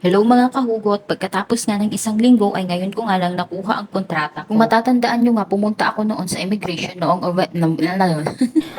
Hello mga kahugot, pagkatapos nga ng isang linggo ay ngayon ko nga lang nakuha ang kontrata ko. Kung matatandaan nyo nga, pumunta ako noon sa immigration noong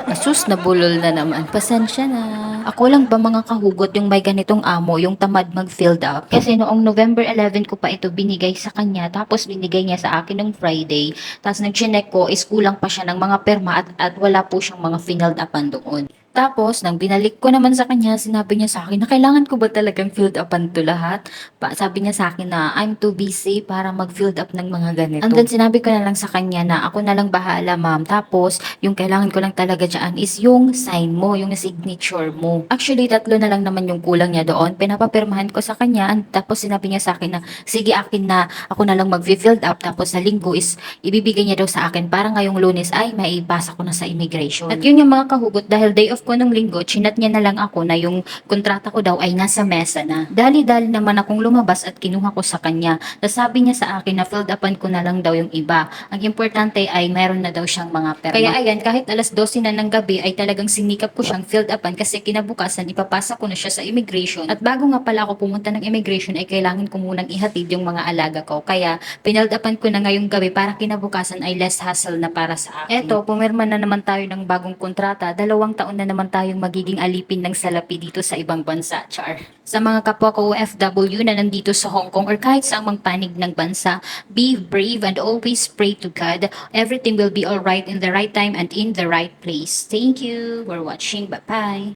asus na bulol na naman. Pasensya na. Ako lang ba mga kahugot yung may ganitong amo, yung tamad mag-filled up? Kasi noong November 11 ko pa ito binigay sa kanya, tapos binigay niya sa akin ng Friday. Tapos nag-check ko, is kulang pa siya ng mga perma at wala po siyang mga filled upan doon. Tapos, nang binalik ko naman sa kanya, sinabi niya sa akin na kailangan ko ba talagang filled upan to lahat? Sabi niya sa akin na I'm too busy para mag-filled up ng mga ganito. And then sinabi ko na lang sa kanya na ako na lang bahala ma'am. Tapos, yung kailangan ko lang talaga dyan is yung sign mo, yung signature mo. Actually, tatlo na lang naman yung kulang niya doon. Pinapapirmahan ko sa kanya. Tapos sinabi niya sa akin na sige akin na, ako na lang mag-filled up. Tapos sa linggo is ibibigay niya daw sa akin para ngayong Lunes ay maipasa ko na sa immigration. At yun yung mga kahugot dahil day off ko nung linggo, chinat niya na lang ako na yung kontrata ko daw ay nasa mesa na. Dali-dali naman akong lumabas at kinuha ko sa kanya. Tapos sabi niya sa akin na filled upan ko na lang daw yung iba. Ang importante ay meron na daw siyang mga perma. Kaya ayan, kahit alas 12 na ng gabi ay talagang sinikap ko siyang filled upan kasi kinabukasan ipapasa ko na siya sa immigration. At bago nga pala ako pumunta ng immigration ay kailangan ko munang ihatid yung mga alaga ko. Kaya pinilled upan ko na ngayong gabi para kinabukasan ay less hassle na para sa akin. Eto, pumirma na naman tayo ng bagong kontrata. 2 taon na naman tayong magiging alipin ng salapi dito sa ibang bansa, char. Sa mga kapwa ko OFW na nandito sa Hong Kong or kahit sa amang panig ng bansa, be brave and always pray to God. Everything will be alright in the right time and in the right place. Thank you for watching. Bye-bye.